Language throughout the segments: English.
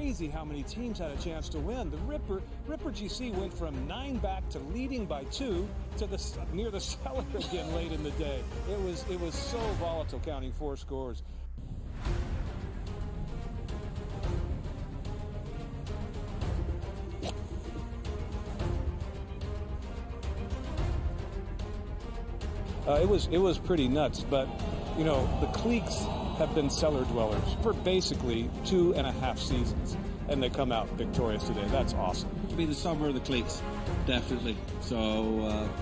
crazy how many teams had a chance to win. The Ripper GC went from 9 back to leading by 2 to near the cellar again late in the day. It was so volatile, counting 4 scores. It was pretty nuts, but you know, the cliques have been cellar dwellers for basically 2.5 seasons, and they come out victorious today. That's awesome. It'll be the summer of the cliques, definitely. So,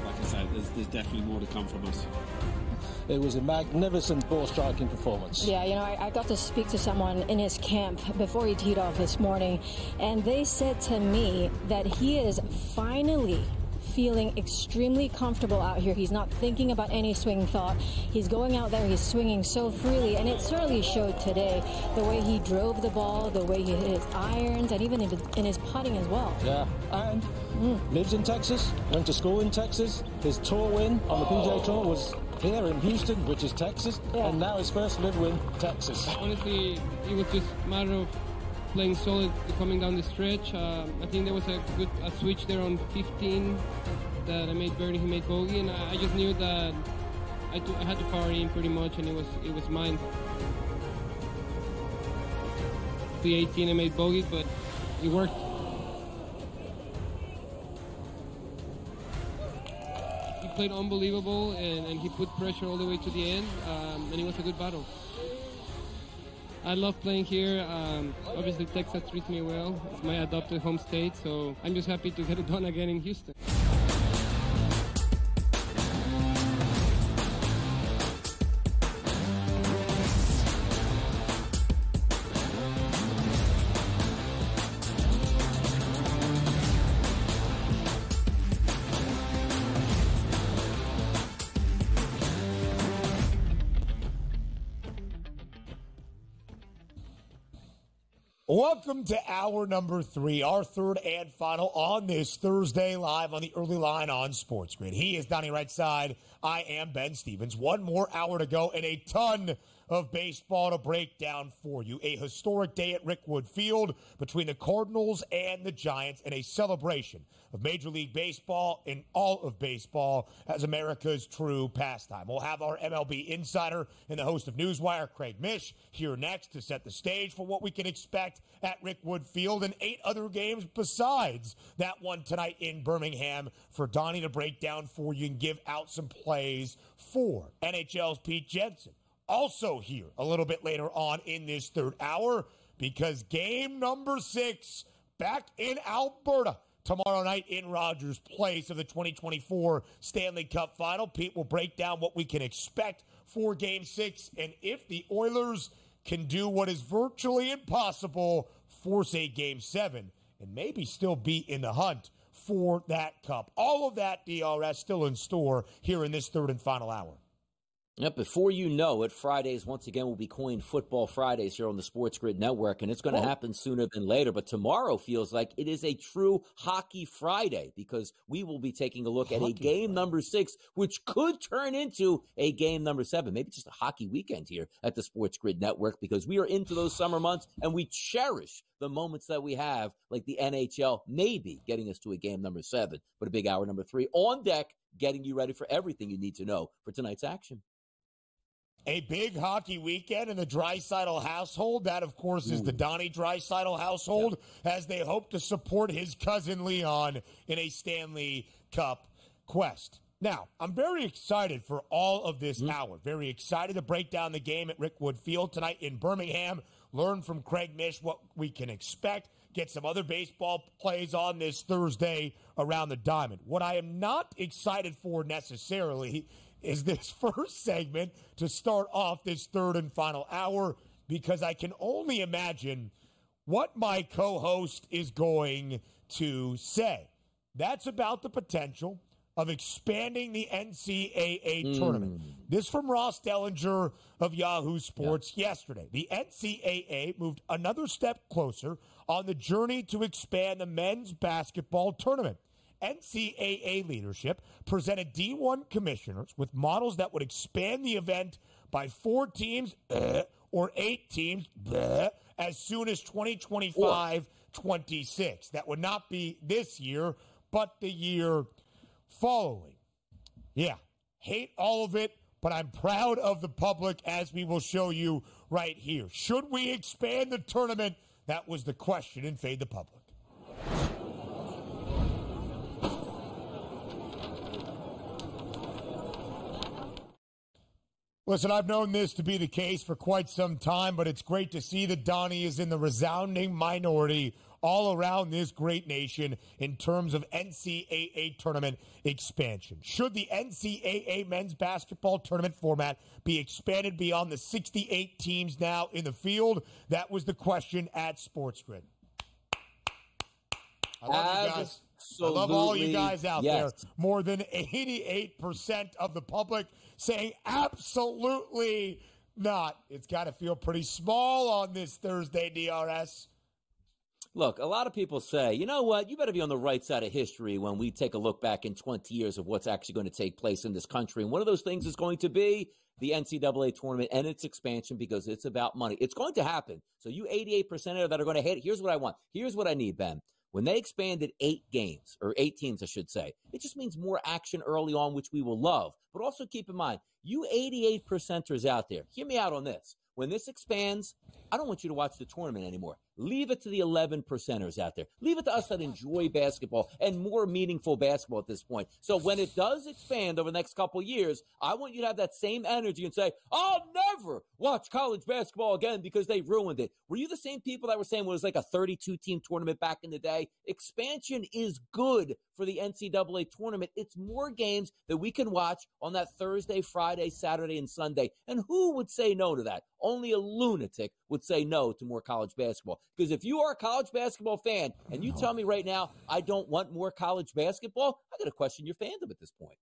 like I said, there's definitely more to come from us. It was a magnificent ball striking performance. Yeah, you know, I got to speak to someone in his camp before he teed off this morning, and they said to me that he is finally feeling extremely comfortable out here. He's not thinking about any swing thought. He's going out there, he's swinging so freely, and it certainly showed today. The way he drove the ball, the way he hit his irons, and even in his putting as well. Yeah, and lives in Texas, went to school in Texas. His tour win on the PGA Tour was here in Houston, which is Texas, and now his first live win, Texas. Honestly, it was just a matter of playing solid coming down the stretch. I think there was a switch there on 15 that I made birdie, he made bogey, and I just knew that I had to power in pretty much, and it was mine. The 18 I made bogey, but it worked. He played unbelievable, and he put pressure all the way to the end, and it was a good battle. I love playing here. Obviously, Texas treats me well. It's my adopted home state, so I'm just happy to get it done again in Houston. Welcome to hour number 3, our third and final on this Thursday, live on the early line on SportsGrid. He is Donnie right side. I am Ben Stevens. One more hour to go and a ton of baseball to break down for you. A historic day at Rickwood Field between the Cardinals and the Giants, and a celebration of Major League Baseball and all of baseball as America's true pastime. We'll have our MLB insider and the host of Newswire, Craig Mish, here next to set the stage for what we can expect at Rickwood Field and 8 other games besides that one tonight in Birmingham for Donnie to break down for you and give out some plays for NHL's Pete Jensen. Also here a little bit later on in this third hour, because game number 6 back in Alberta tomorrow night in Rogers Place of the 2024 Stanley Cup Final. Pete will break down what we can expect for game 6 and if the Oilers can do what is virtually impossible, force a game 7 and maybe still be in the hunt for that cup. All of that DRS still in store here in this third and final hour. Yep, before you know it, Fridays once again will be coined Football Fridays here on the SportsGrid Network, and it's going to happen sooner than later. But tomorrow feels like it is a true Hockey Friday, because we will be taking a look at a game number 6, which could turn into a game number 7, maybe just a hockey weekend here at the SportsGrid Network, because we are into those summer months and we cherish the moments that we have, like the NHL maybe getting us to a game number 7, but a big hour number 3 on deck, getting you ready for everything you need to know for tonight's action. A big hockey weekend in the Draisaitl household. That, of course, is the Donnie Draisaitl household, as they hope to support his cousin Leon in a Stanley Cup quest. Now, I'm very excited for all of this hour. Very excited to break down the game at Rickwood Field tonight in Birmingham, learn from Craig Mish what we can expect, get some other baseball plays on this Thursday around the diamond. What I am not excited for necessarily is this first segment to start off this third and final hour, because I can only imagine what my co-host is going to say. That's about the potential of expanding the NCAA tournament. This from Ross Dellinger of Yahoo Sports yesterday. The NCAA moved another step closer on the journey to expand the men's basketball tournament. NCAA leadership presented D1 commissioners with models that would expand the event by 4 teams or 8 teams as soon as 2025-26. That would not be this year, but the year following. Yeah, hate all of it, but I'm proud of the public, as we will show you right here. Should we expand the tournament? That was the question in Fade the Public. Listen, I've known this to be the case for quite some time, but it's great to see that Donnie is in the resounding minority all around this great nation in terms of NCAA tournament expansion. Should the NCAA men's basketball tournament format be expanded beyond the 68 teams now in the field? That was the question at SportsGrid. I love you guys. I love all you guys out there. More than 88% of the public saying absolutely not. It's got to feel pretty small on this Thursday, DRS. Look, a lot of people say, you know what, you better be on the right side of history when we take a look back in 20 years of what's actually going to take place in this country. And one of those things is going to be the NCAA tournament and its expansion, because it's about money. It's going to happen. So you 88% that are going to hate it, here's what I want. Here's what I need, Ben. When they expanded 8 games, or 8 teams, I should say, it just means more action early on, which we will love. But also keep in mind, you 88%ers out there, hear me out on this. When this expands, I don't want you to watch the tournament anymore. Leave it to the 11%ers out there. Leave it to us that enjoy basketball and more meaningful basketball at this point. So when it does expand over the next couple of years, I want you to have that same energy and say, I'll never watch college basketball again because they ruined it. Were you the same people that were saying it was like a 32-team tournament back in the day? Expansion is good for the NCAA tournament. It's more games that we can watch on that Thursday, Friday, Saturday, and Sunday. And who would say no to that? Only a lunatic would say no to more college basketball. Because if you are a college basketball fan and you tell me right now I don't want more college basketball, I got to question your fandom at this point.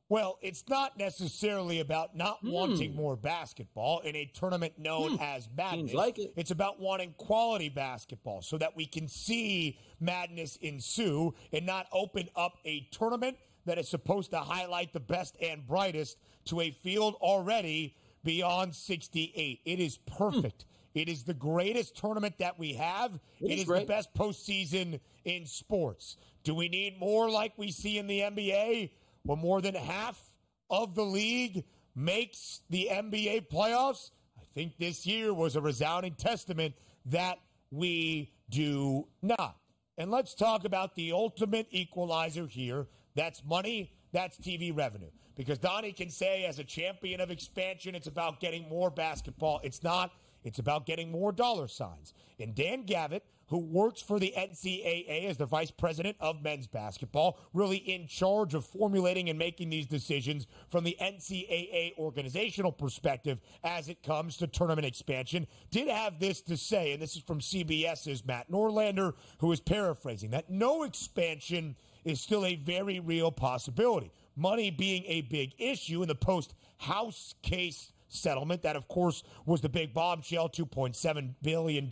Well, it's not necessarily about not wanting more basketball in a tournament known as Madness. Like it. It's about wanting quality basketball so that we can see madness ensue and not open up a tournament that is supposed to highlight the best and brightest to a field already beyond 68. It is perfect. It is the greatest tournament that we have. It is the best postseason in sports. Do we need more like we see in the NBA, where more than half of the league makes the NBA playoffs? I think this year was a resounding testament that we do not. And let's talk about the ultimate equalizer here. That's money. That's TV revenue. Because Donnie can say, as a champion of expansion, it's about getting more basketball. It's not. It's about getting more dollar signs. And Dan Gavitt, who works for the NCAA as the vice president of men's basketball, really in charge of formulating and making these decisions from the NCAA organizational perspective as it comes to tournament expansion, did have this to say, and this is from CBS's Matt Norlander, who is paraphrasing, that no expansion is still a very real possibility. Money being a big issue in the post-House case settlement. That, of course, was the big bombshell, $2.7 billion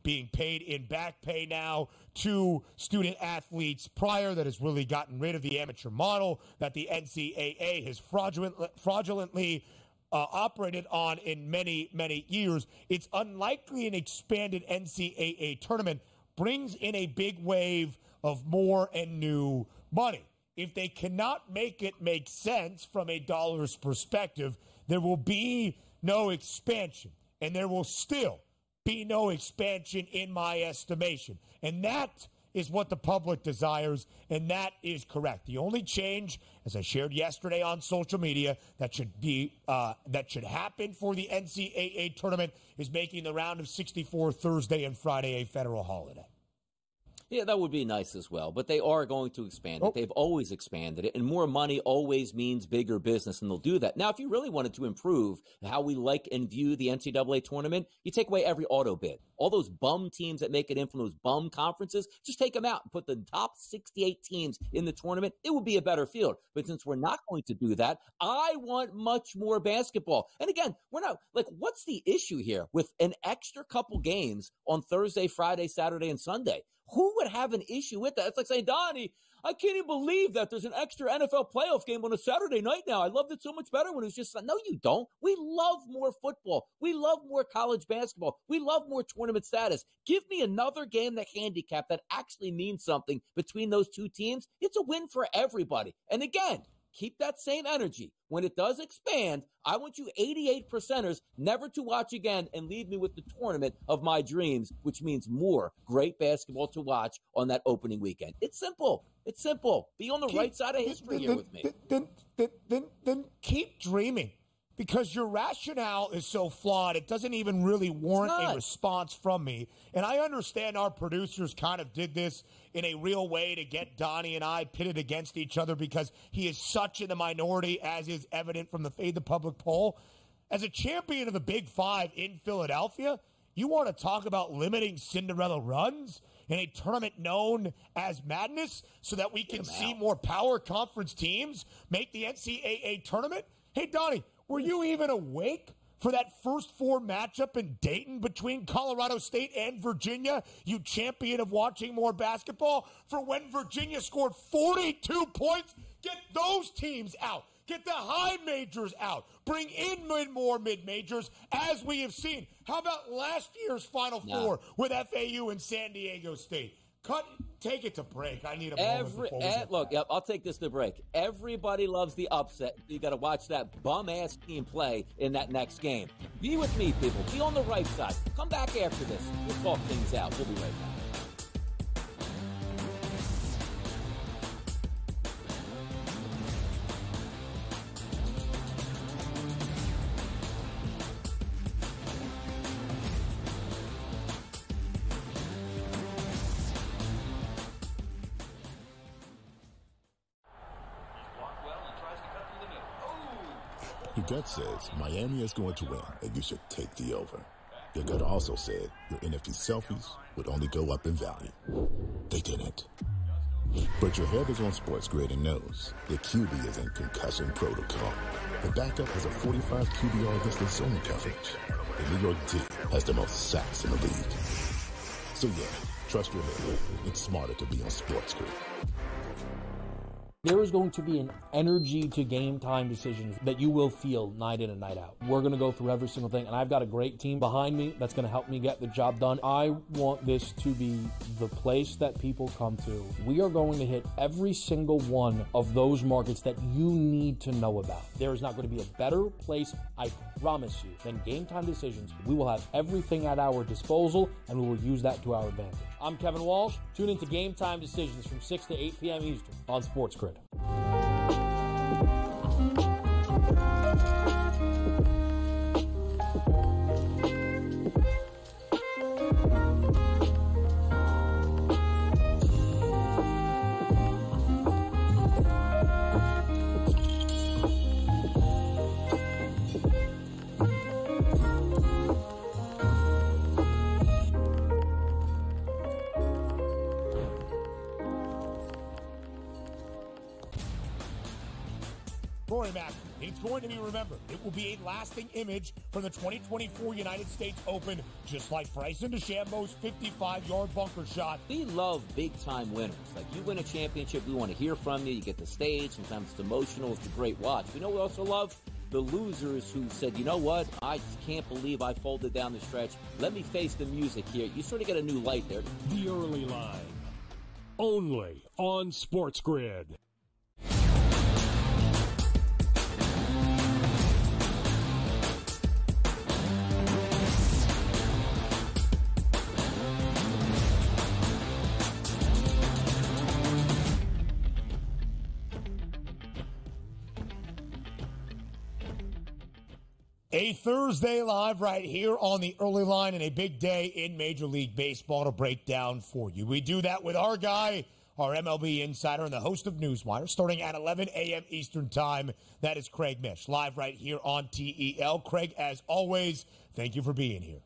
being paid in back pay now to student athletes prior, that has really gotten rid of the amateur model that the NCAA has fraudulently operated on in many, many years. It's unlikely an expanded NCAA tournament brings in a big wave of more and new money. If they cannot make it make sense from a dollar's perspective, there will be no expansion, and there will still be no expansion in my estimation. And that is what the public desires, and that is correct. The only change, as I shared yesterday on social media, that should happen for the NCAA tournament is making the round of 64 Thursday and Friday a federal holiday. Yeah, that would be nice as well. But they are going to expand it. They've always expanded it. And more money always means bigger business, and they'll do that. Now, if you really wanted to improve how we like and view the NCAA tournament, you take away every auto bid. All those bum teams that make it in from those bum conferences, just take them out and put the top 68 teams in the tournament. It would be a better field. But since we're not going to do that, I want much more basketball. And again, we're not, like, what's the issue here with an extra couple games on Thursday, Friday, Saturday, and Sunday? Who would have an issue with that? It's like saying, Donnie, I can't even believe that there's an extra NFL playoff game on a Saturday night now. I loved it so much better when it was just, no, you don't. We love more football. We love more college basketball. We love more tournament status. Give me another game that handicap that actually means something between those two teams. It's a win for everybody. And again, keep that same energy. When it does expand, I want you 88%ers never to watch again and leave me with the tournament of my dreams, which means more great basketball to watch on that opening weekend. It's simple. It's simple. Be on the right side of history here with me. Then keep dreaming, because your rationale is so flawed, it doesn't even really warrant a response from me. And I understand our producers kind of did this in a real way to get Donnie and I pitted against each other because he is such in the minority, as is evident from the Fade the Public poll. As a champion of the Big Five in Philadelphia, you want to talk about limiting Cinderella runs in a tournament known as Madness so that we can see more power conference teams make the NCAA tournament? Hey, Donnie, were you even awake for that first four matchup in Dayton between Colorado State and Virginia, you champion of watching more basketball? For when Virginia scored 42 points, get those teams out. Get the high majors out. Bring in more mid-majors, as we have seen. How about last year's Final Four with FAU and San Diego State? Take it to break. I need a moment. Look, I'll take this to break. Everybody loves the upset. You got to watch that bum-ass team play in that next game. Be with me, people. Be on the right side. Come back after this. We'll talk things out. We'll be right back. Your gut says Miami is going to win, and you should take the over. Your gut also said your NFT selfies would only go up in value. They didn't. But your head is on SportsGrid and knows the QB is in concussion protocol. The backup has a 45 QBR against the zone coverage. The New York D has the most sacks in the league. So yeah, trust your head. It's smarter to be on SportsGrid. There is going to be an energy to game time decisions that you will feel night in and night out. We're going to go through every single thing, and I've got a great team behind me that's going to help me get the job done. I want this to be the place that people come to. We are going to hit every single one of those markets that you need to know about. There is not going to be a better place, I promise you, than Game Time Decisions. We will have everything at our disposal, and we will use that to our advantage. I'm Kevin Walsh. Tune into Game Time Decisions from 6 to 8 p.m. Eastern on SportsGrid. It's going to be remembered. It will be a lasting image from the 2024 United States Open, just like Bryson DeChambeau's 55-yard bunker shot. We love big-time winners. Like, you win a championship, we want to hear from you. You get the stage. Sometimes it's emotional. It's a great watch. We know we also love the losers who said, you know what, I just can't believe I folded down the stretch. Let me face the music here. You sort of get a new light there. The Early Line, only on SportsGrid. A Thursday live right here on the Early Line, and a big day in Major League Baseball to break down for you. We do that with our guy, our MLB insider and the host of Newswire, starting at 11 a.m. Eastern Time. That is Craig Mish, live right here on TEL. Craig, as always, thank you for being here.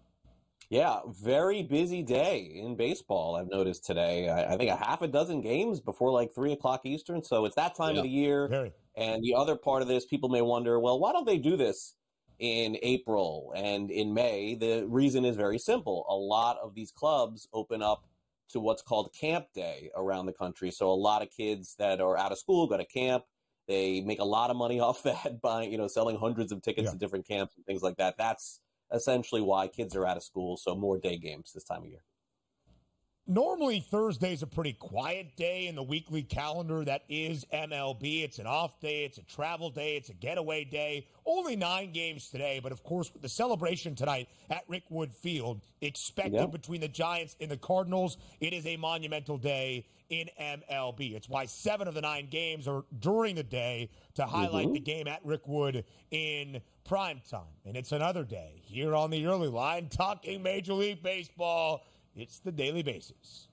Yeah, very busy day in baseball, I've noticed today. I think a half a dozen games before like 3 o'clock Eastern, so it's that time of the year. And the other part of this, people may wonder, well, why don't they do this in April and in May? The reason is very simple. A lot of these clubs open up to what's called Camp Day around the country. So a lot of kids that are out of school go to camp. They make a lot of money off that by, selling hundreds of tickets to different camps and things like that. That's essentially why kids are out of school. So more day games this time of year. Normally, Thursday's a pretty quiet day in the weekly calendar that is MLB. It's an off day, it's a travel day, it's a getaway day. Only 9 games today, but of course, with the celebration tonight at Rickwood Field, expected between the Giants and the Cardinals, it is a monumental day in MLB. It's why 7 of the 9 games are during the day to highlight the game at Rickwood in prime time. And it's another day here on the early line talking Major League Baseball. It's the Daily Basis.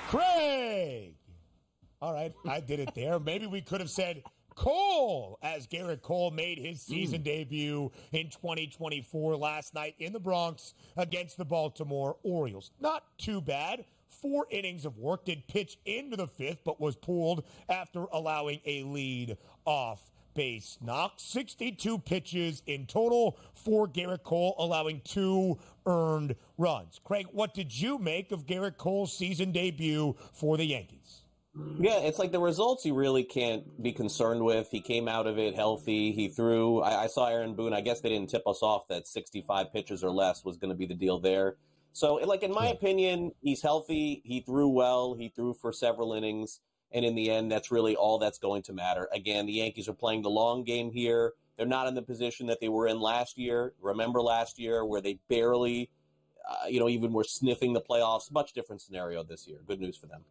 Craig. All right, I did it there. Maybe we could have said Cole, as Garrett Cole made his season debut in 2024 last night in the Bronx against the Baltimore Orioles. Not too bad. 4 innings of work, did pitch into the 5th, but was pulled after allowing a lead off base knock. 62 pitches in total for Garrett Cole, allowing 2 earned runs. Craig, what did you make of Garrett Cole's season debut for the Yankees? Yeah, it's like the results you really can't be concerned with. He came out of it healthy. He threw. I saw Aaron Boone. I guess they didn't tip us off that 65 pitches or less was going to be the deal there. So, in my opinion, he's healthy. He threw well. He threw for several innings. And in the end, that's really all that's going to matter. Again, the Yankees are playing the long game here. They're not in the position that they were in last year. Remember last year where they barely, even were sniffing the playoffs. Much different scenario this year. Good news for them.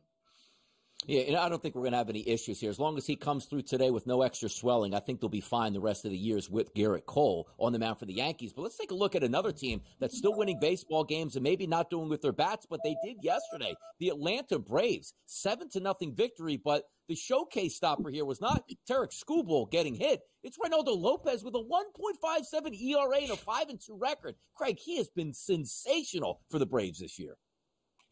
Yeah, and I don't think we're going to have any issues here. As long as he comes through today with no extra swelling, I think they'll be fine the rest of the years with Garrett Cole on the mound for the Yankees. But let's take a look at another team that's still winning baseball games and maybe not doing with their bats, but they did yesterday. The Atlanta Braves, 7-0 victory, but the showcase stopper here was not Tarek Skubal getting hit. It's Reynaldo Lopez with a 1.57 ERA and a 5-2 record. Craig, he has been sensational for the Braves this year.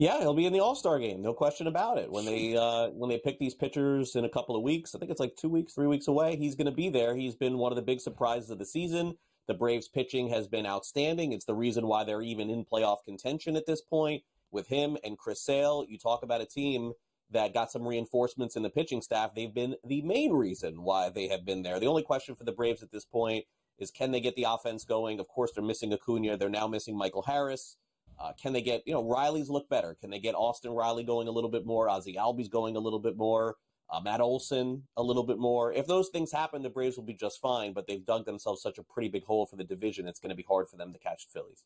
Yeah, he'll be in the All-Star game, no question about it. When they pick these pitchers in a couple of weeks, I think it's like 2 weeks, 3 weeks away, he's going to be there. He's been one of the big surprises of the season. The Braves pitching has been outstanding. It's the reason why they're even in playoff contention at this point. With him and Chris Sale, you talk about a team that got some reinforcements in the pitching staff. They've been the main reason why they have been there. The only question for the Braves at this point is, can they get the offense going? Of course, they're missing Acuna. They're now missing Michael Harris. Can they get, Riley's look better? Can they get Austin Riley going a little bit more? Ozzie Albies going a little bit more? Matt Olson a little bit more? If those things happen, the Braves will be just fine, but they've dug themselves such a pretty big hole for the division, it's going to be hard for them to catch the Phillies.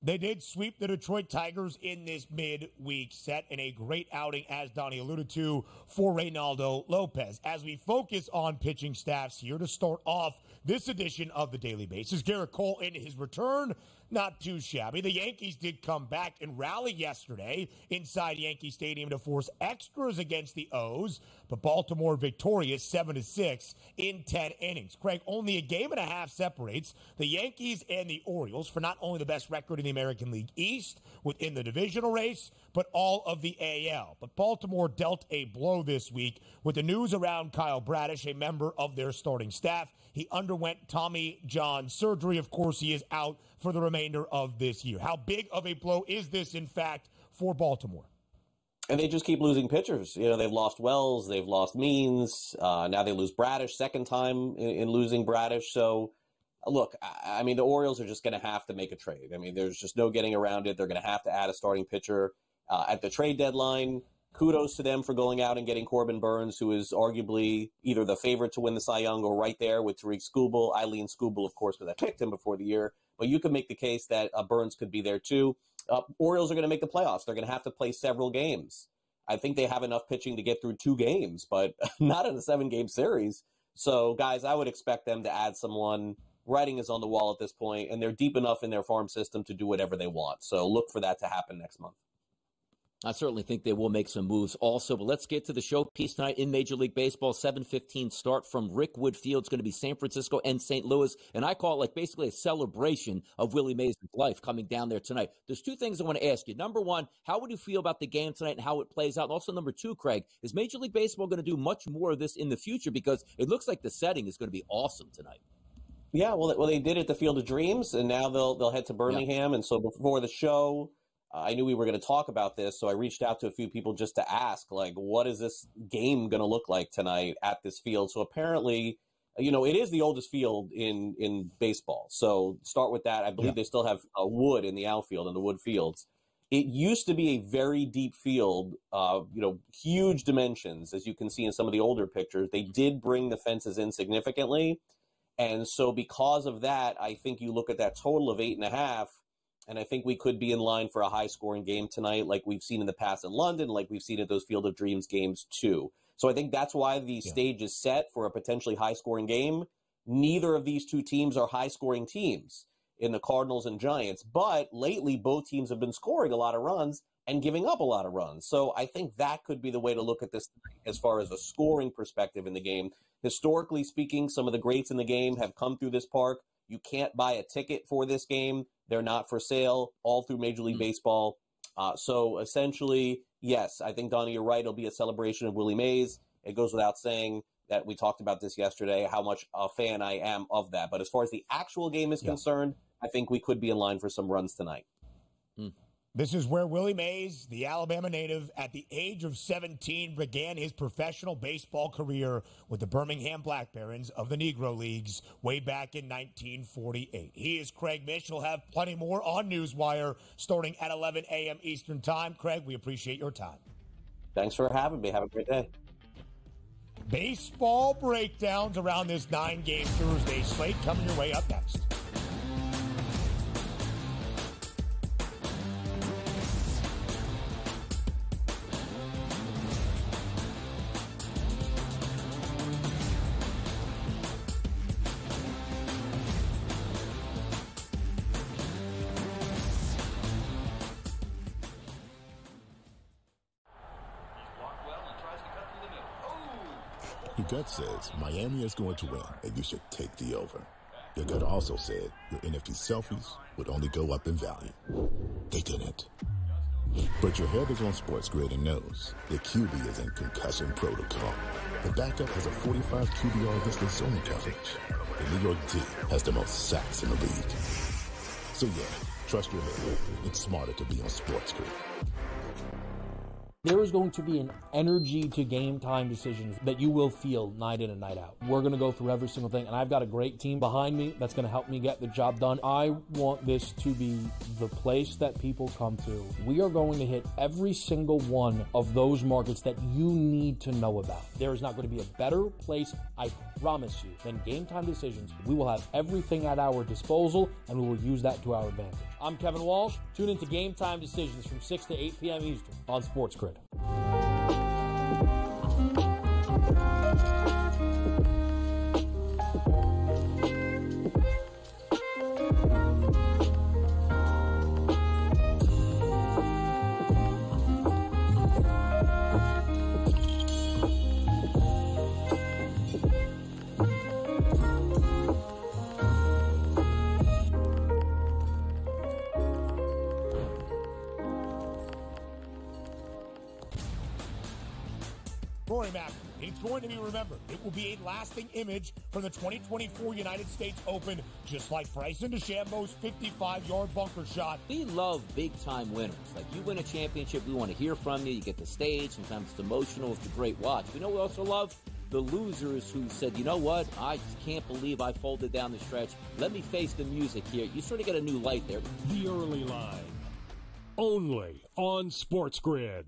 They did sweep the Detroit Tigers in this midweek set in a great outing, as Donnie alluded to, for Reynaldo Lopez. As we focus on pitching staffs here to start off this edition of the Daily Basis, Garrett Cole in his return, not too shabby. The Yankees did come back and rally yesterday inside Yankee Stadium to force extras against the O's, but Baltimore victorious 7-6 in 10 innings. Craig, only a game and a half separates the Yankees and the Orioles for not only the best record in the American League East within the divisional race, but all of the AL. But Baltimore dealt a blow this week with the news around Kyle Bradish, a member of their starting staff. He underwent Tommy John surgery. Of course, he is out for the remainder of this year. How big of a blow is this, in fact, for Baltimore? And they just keep losing pitchers. They've lost Wells, they've lost Means. Now they lose Bradish, second time in losing Bradish. So, look, I mean, the Orioles are just going to have to make a trade. I mean, there's just no getting around it. They're going to have to add a starting pitcher at the trade deadline. Kudos to them for going out and getting Corbin Burns, who is arguably either the favorite to win the Cy Young or right there with Tariq Skubal. I lean Skubal, of course, because I picked him before the year. But you could make the case that Burns could be there, too. Orioles are going to make the playoffs. They're going to have to play several games. I think they have enough pitching to get through 2 games, but not in a 7-game series. So, guys, I would expect them to add someone. Writing is on the wall at this point, and they're deep enough in their farm system to do whatever they want. So look for that to happen next month. I certainly think they will make some moves also, but let's get to the showpiece tonight in Major League Baseball. 7:15 start from Rickwood Field. It's going to be San Francisco and St. Louis, and I call it like basically a celebration of Willie Mays' life coming down there tonight. There's 2 things I want to ask you. Number 1, how would you feel about the game tonight and how it plays out? And also, number 2, Craig, is Major League Baseball going to do much more of this in the future? Because it looks like the setting is going to be awesome tonight. Yeah, well, they did at the Field of Dreams, and now they'll head to Birmingham. Yeah. And so before the show, I knew we were going to talk about this, so I reached out to a few people just to ask, like, what is this game going to look like tonight at this field? So apparently, it is the oldest field in baseball. So start with that. I believe they still have wood in the outfield, in the wood fields. It used to be a very deep field, huge dimensions, as you can see in some of the older pictures. They did bring the fences in significantly. And so because of that, I think you look at that total of 8.5, and I think we could be in line for a high-scoring game tonight, like we've seen in the past in London, like we've seen at those Field of Dreams games too. So I think that's why the stage is set for a potentially high-scoring game. Neither of these two teams are high-scoring teams in the Cardinals and Giants, but lately both teams have been scoring a lot of runs and giving up a lot of runs. So I think that could be the way to look at this as far as a scoring perspective in the game. Historically speaking, some of the greats in the game have come through this park. You can't buy a ticket for this game. They're not for sale all through Major League Baseball. So essentially, yes, I think, Donnie, you're right. It'll be a celebration of Willie Mays. It goes without saying that we talked about this yesterday, how much a fan I am of that. But as far as the actual game is concerned, I think we could be in line for some runs tonight. This is where Willie Mays, the Alabama native, at the age of 17, began his professional baseball career with the Birmingham Black Barons of the Negro Leagues way back in 1948. He is Craig Mish. He'll have plenty more on Newswire starting at 11 a.m. Eastern Time. Craig, we appreciate your time. Thanks for having me. Have a great day. Baseball breakdowns around this 9-game Thursday slate coming your way up next. Your gut says Miami is going to win, and you should take the over. Your gut also said your NFT selfies would only go up in value. They didn't. But your head is on SportsGrid and knows the QB is in concussion protocol. The backup has a 45 QBR against zone coverage. The New York D has the most sacks in the league. So yeah, trust your head. It's smarter to be on SportsGrid. There is going to be an energy to game time decisions that you will feel night in and night out. We're going to go through every single thing, and I've got a great team behind me that's going to help me get the job done. I want this to be the place that people come to. We are going to hit every single one of those markets that you need to know about. There is not going to be a better place, I promise you, than Game Time Decisions. We will have everything at our disposal, and we will use that to our advantage. I'm Kevin Walsh. Tune into Game Time Decisions from 6 to 8 p.m. Eastern on SportsGrid. It's going to be remembered. It will be a lasting image from the 2024 United States Open, just like Bryson DeChambeau's 55-yard bunker shot. We love big-time winners. Like, you win a championship, we want to hear from you. You get the stage. Sometimes it's emotional. It's a great watch. We know we also love the losers who said, you know what, I can't believe I folded down the stretch. Let me face the music here. You sort of get a new light there. The Early Line, only on SportsGrid.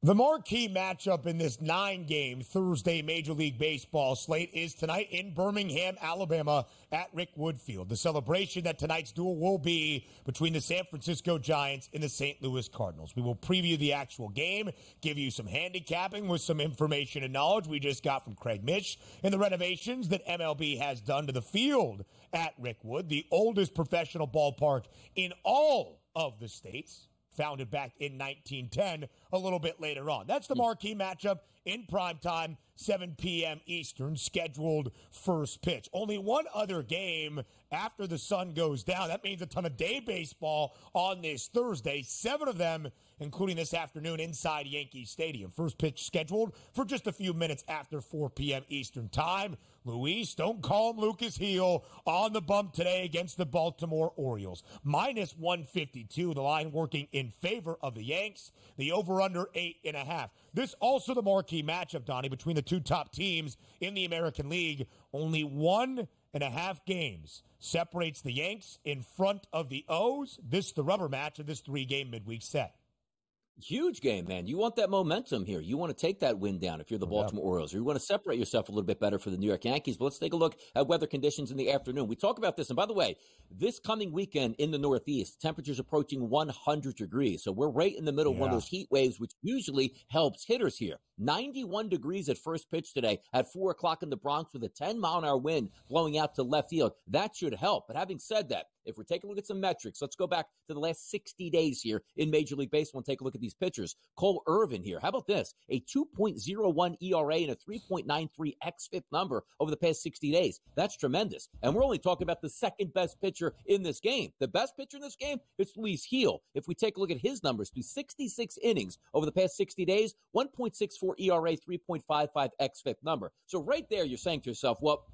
The marquee matchup in this 9-game Thursday Major League Baseball slate is tonight in Birmingham, Alabama at Rick Wood Field. The celebration that tonight's duel will be between the San Francisco Giants and the St. Louis Cardinals. We will preview the actual game, give you some handicapping with some information and knowledge we just got from Craig Mish and the renovations that MLB has done to the field at Rick Wood, the oldest professional ballpark in all of the states. Founded back in 1910, a little bit later on. That's the marquee matchup in primetime, 7 p.m. Eastern, scheduled first pitch. Only one other game after the sun goes down. That means a ton of day baseball on this Thursday. 7 of them, including this afternoon inside Yankee Stadium. First pitch scheduled for just a few minutes after 4 p.m. Eastern time. Luis, don't call him Lucas Heel, on the bump today against the Baltimore Orioles. Minus 152, the line working in favor of the Yanks. The over-under 8.5. This also the marquee matchup, Donnie, between the two top teams in the American League. Only 1.5 games separates the Yanks in front of the O's. This the rubber match of this 3-game midweek set. Huge game, man. You want that momentum here. You want to take that win down if you're the Baltimore Orioles. Or you want to separate yourself a little bit better for the New York Yankees. But let's take a look at weather conditions in the afternoon. We talk about this. And by the way, this coming weekend in the Northeast, temperatures approaching 100 degrees. So we're right in the middle of one of those heat waves, which usually helps hitters here. 91 degrees at first pitch today at 4 o'clock in the Bronx with a 10-mile-an-hour wind blowing out to left field. That should help. But having said that, if we're taking a look at some metrics, let's go back to the last 60 days here in Major League Baseball and take a look at these pitchers. Cole Irvin here. How about this? A 2.01 ERA and a 3.93 xFIP number over the past 60 days. That's tremendous. And we're only talking about the second best pitcher in this game. The best pitcher in this game, it's Luis Heel. If we take a look at his numbers through 66 innings over the past 60 days, 1.64 ERA, 3.55 xFIP number. So right there, you're saying to yourself, well,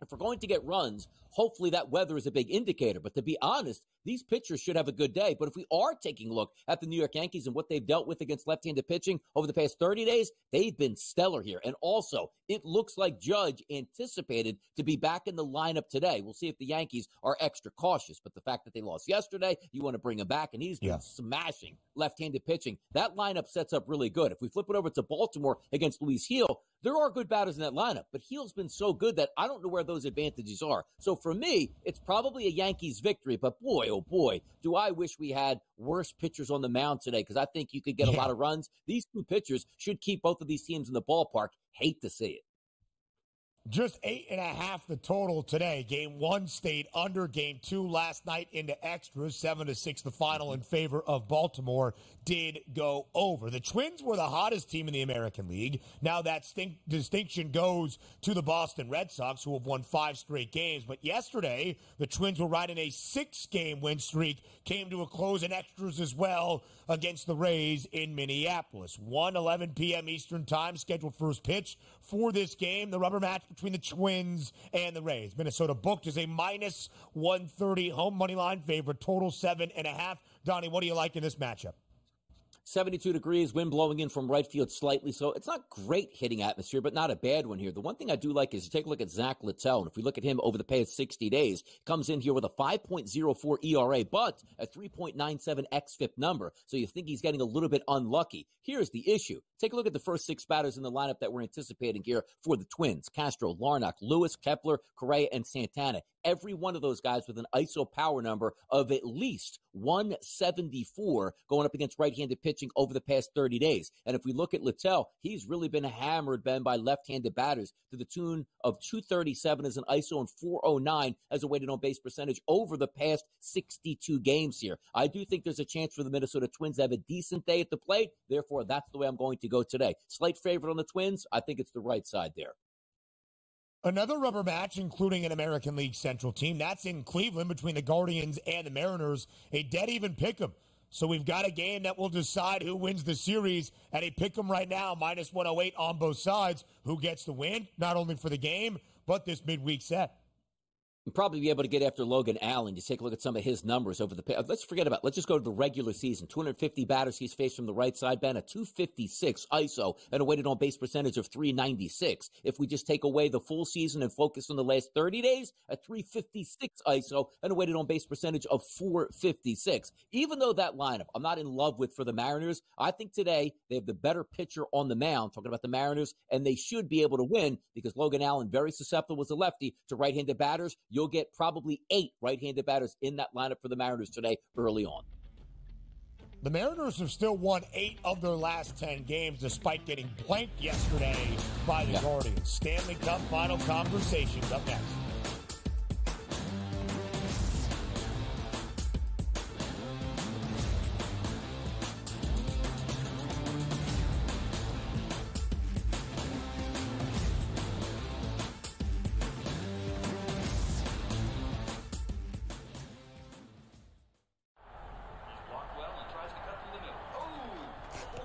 if we're going to get runs, hopefully that weather is a big indicator. But to be honest, these pitchers should have a good day. But if we are taking a look at the New York Yankees and what they've dealt with against left-handed pitching over the past 30 days, they've been stellar here. And also, it looks like Judge anticipated to be back in the lineup today. We'll see if the Yankees are extra cautious. But the fact that they lost yesterday, you want to bring him back, and he's been smashing left-handed pitching. That lineup sets up really good. If we flip it over to Baltimore against Luis Heel, there are good batters in that lineup, but Heel's been so good that I don't know where those advantages are. So for me, it's probably a Yankees victory, but boy, oh boy, do I wish we had worse pitchers on the mound today, because I think you could get a lot of runs. These two pitchers should keep both of these teams in the ballpark. Hate to see it. Just 8.5 the total today. Game 1 stayed under. Game 2 last night into extras. 7-6 the final in favor of Baltimore did go over. The Twins were the hottest team in the American League. Now that distinction goes to the Boston Red Sox, who have won 5 straight games. But yesterday, the Twins were riding a 6-game win streak. Came to a close in extras as well against the Rays in Minneapolis. 1:11 p.m. Eastern time, scheduled first pitch for this game. The rubber match between the Twins and the Rays. Minnesota booked as a minus 130 home money line favorite, total 7.5. Donnie, what do you like in this matchup? 72 degrees, wind blowing in from right field slightly, so it's not great hitting atmosphere, but not a bad one here. The one thing I do like is you take a look at Zach Littell, and if we look at him over the past 60 days, comes in here with a 5.04 ERA, but a 3.97 xFIP number, so you think he's getting a little bit unlucky. Here's the issue. Take a look at the first 6 batters in the lineup that we're anticipating here for the Twins. Castro, Larnach, Lewis, Kepler, Correa, and Santana. Every one of those guys with an ISO power number of at least 174 going up against right-handed pitching over the past 30 days. And if we look at Littell, he's really been hammered, Ben, by left-handed batters to the tune of 237 as an ISO and 409 as a weighted on-base percentage over the past 62 games here. I do think there's a chance for the Minnesota Twins to have a decent day at the plate. Therefore, that's the way I'm going to go today. Slight favorite on the Twins. I think it's the right side there. Another rubber match, including an American League Central team. That's in Cleveland between the Guardians and the Mariners. A dead-even pick'em. So we've got a game that will decide who wins the series at a pick'em right now, minus 108 on both sides. Who gets the win, not only for the game, but this midweek set. You'll probably be able to get after Logan Allen. You take a look at some of his numbers over the – let's just go to the regular season. 250 batters he's faced from the right side, Ben, a 256 ISO and a weighted on-base percentage of 396. If we just take away the full season and focus on the last 30 days, a 356 ISO and a weighted on-base percentage of 456. Even though that lineup I'm not in love with for the Mariners, I think today they have the better pitcher on the mound, talking about the Mariners, and they should be able to win because Logan Allen, very susceptible as a lefty to right-handed batters. You'll get probably 8 right-handed batters in that lineup for the Mariners today early on. The Mariners have still won 8 of their last 10 games despite getting blanked yesterday by the Guardians. Stanley Cup final conversations up next.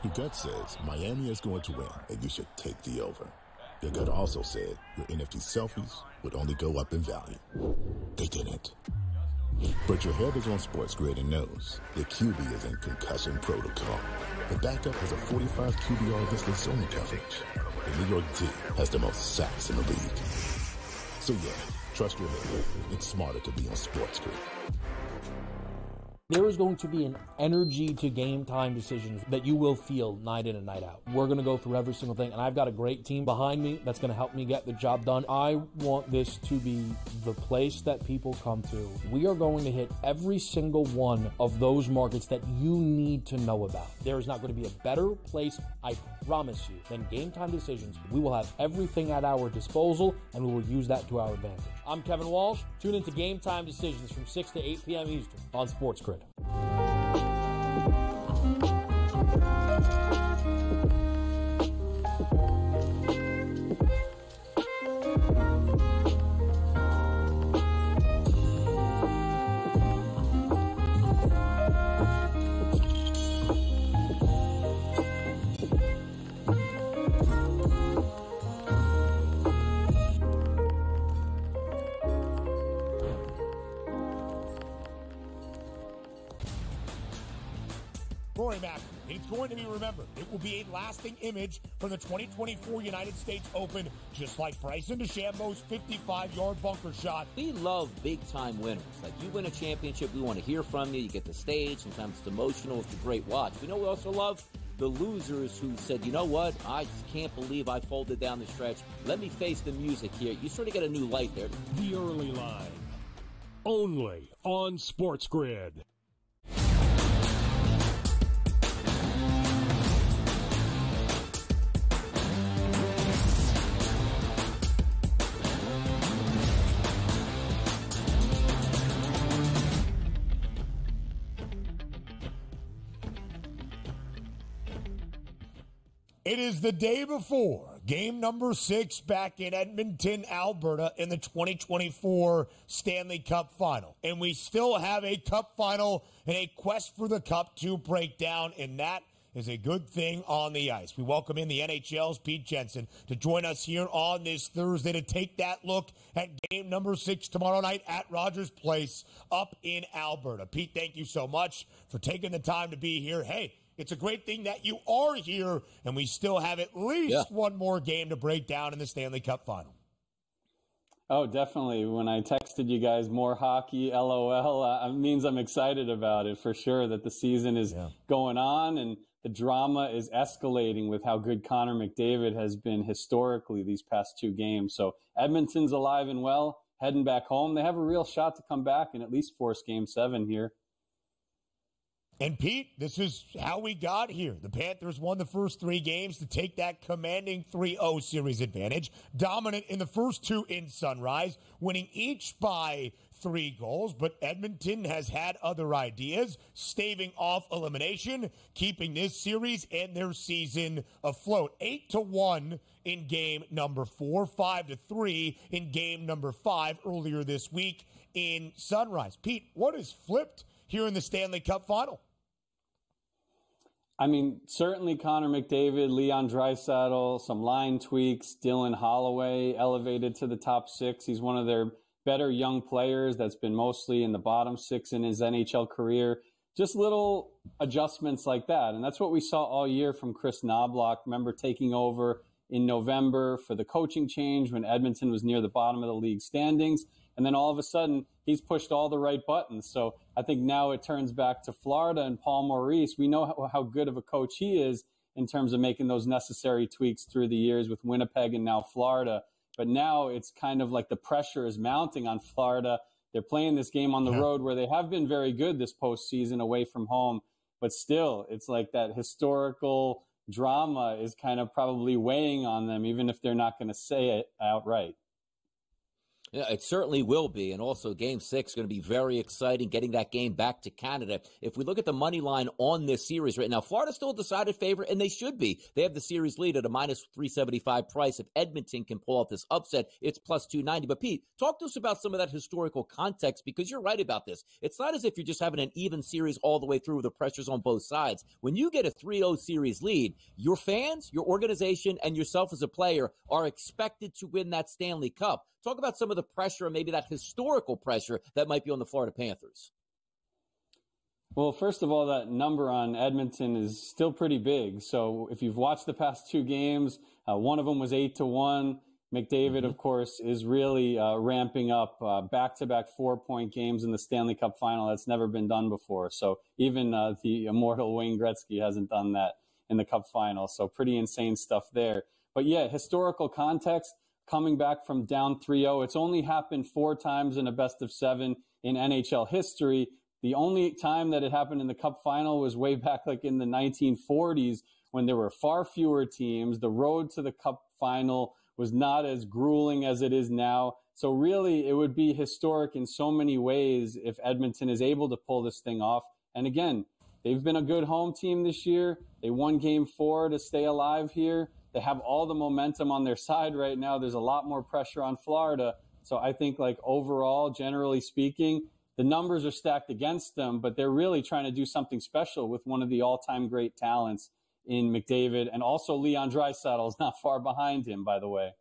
Your gut says Miami is going to win, and you should take the over. Your gut also said your NFT selfies would only go up in value. They didn't. But your head is on SportsGrid and knows the QB is in concussion protocol. The backup has a 45 QBR against the zone coverage. The New York D has the most sacks in the league. So yeah, trust your head. It's smarter to be on SportsGrid. There is going to be an energy to game time decisions that you will feel night in and night out. We're going to go through every single thing, and I've got a great team behind me that's going to help me get the job done. I want this to be the place that people come to. We are going to hit every single one of those markets that you need to know about. There is not going to be a better place, I promise you, than game time decisions. We will have everything at our disposal, and we will use that to our advantage. I'm Kevin Walsh. Tune into Game Time Decisions from 6 to 8 p.m. Eastern on SportsGrid. Rory Mack, it's going to be remembered. It will be a lasting image from the 2024 United States Open, just like Bryson DeChambeau's 55-yard bunker shot. We love big-time winners. Like, you win a championship, we want to hear from you. You get the stage. Sometimes it's emotional. It's a great watch. We know we also love the losers who said, you know what, I just can't believe I folded down the stretch. Let me face the music here. You sort of get a new light there. The Early Line, only on SportsGrid. It is the day before game number 6 back in Edmonton, Alberta in the 2024 Stanley Cup Final. And we still have a Cup Final and a quest for the Cup to break down, and that is a good thing on the ice. We welcome in the NHL's Pete Jensen to join us here on this Thursday to take that look at game number 6 tomorrow night at Rogers Place up in Alberta. Pete, thank you so much for taking the time to be here. Hey, it's a great thing that you are here, and we still have at least one more game to break down in the Stanley Cup Final. Oh, definitely. When I texted you guys more hockey, LOL, it means I'm excited about it for sure, that the season is going on and the drama is escalating with how good Connor McDavid has been historically these past 2 games. So Edmonton's alive and well, heading back home. They have a real shot to come back and at least force Game 7 here. And Pete, this is how we got here. The Panthers won the first 3 games to take that commanding 3-0 series advantage. Dominant in the first 2 in Sunrise, winning each by 3 goals. But Edmonton has had other ideas, staving off elimination, keeping this series and their season afloat. 8-1 in game number 4, 5-3 in game number 5 earlier this week in Sunrise. Pete, what has flipped here in the Stanley Cup Final? I mean, certainly Connor McDavid, Leon Draisaitl, some line tweaks, Dylan Holloway elevated to the top 6. He's one of their better young players that's been mostly in the bottom 6 in his NHL career. Just little adjustments like that. And that's what we saw all year from Chris Knobloch. Remember taking over in November for the coaching change when Edmonton was near the bottom of the league standings. And then all of a sudden, he's pushed all the right buttons. So I think now it turns back to Florida and Paul Maurice. We know how good of a coach he is in terms of making those necessary tweaks through the years with Winnipeg and now Florida. But now it's kind of like the pressure is mounting on Florida. They're playing this game on the road where they have been very good this postseason away from home. But still, it's like that historical drama is kind of probably weighing on them, even if they're not going to say it outright. Yeah, it certainly will be. And also Game 6 is going to be very exciting, getting that game back to Canada. If we look at the money line on this series right now, Florida's still a decided favorite, and they should be. They have the series lead at a minus 375 price. If Edmonton can pull off this upset, it's plus 290. But Pete, talk to us about some of that historical context, because you're right about this. It's not as if you're just having an even series all the way through with the pressures on both sides. When you get a 3-0 series lead, your fans, your organization, and yourself as a player are expected to win that Stanley Cup. Talk about some of the pressure and maybe that historical pressure that might be on the Florida Panthers. Well, first of all, that number on Edmonton is still pretty big. So if you've watched the past two games, one of them was 8-1. McDavid, of course, is really ramping up back-to-back 4-point games in the Stanley Cup Final. That's never been done before. So even the immortal Wayne Gretzky hasn't done that in the Cup Final. So pretty insane stuff there. But yeah, historical context. Coming back from down 3-0. It's only happened 4 times in a best-of-7 in NHL history. The only time that it happened in the Cup Final was way back like in the 1940s when there were far fewer teams. The road to the Cup Final was not as grueling as it is now. So really, it would be historic in so many ways if Edmonton is able to pull this thing off. And again, they've been a good home team this year. They won Game 4 to stay alive here. They have all the momentum on their side right now. There's a lot more pressure on Florida. So I think like overall, generally speaking, the numbers are stacked against them, but they're really trying to do something special with one of the all-time great talents in McDavid. And also Leon Draisaitl is not far behind him, by the way.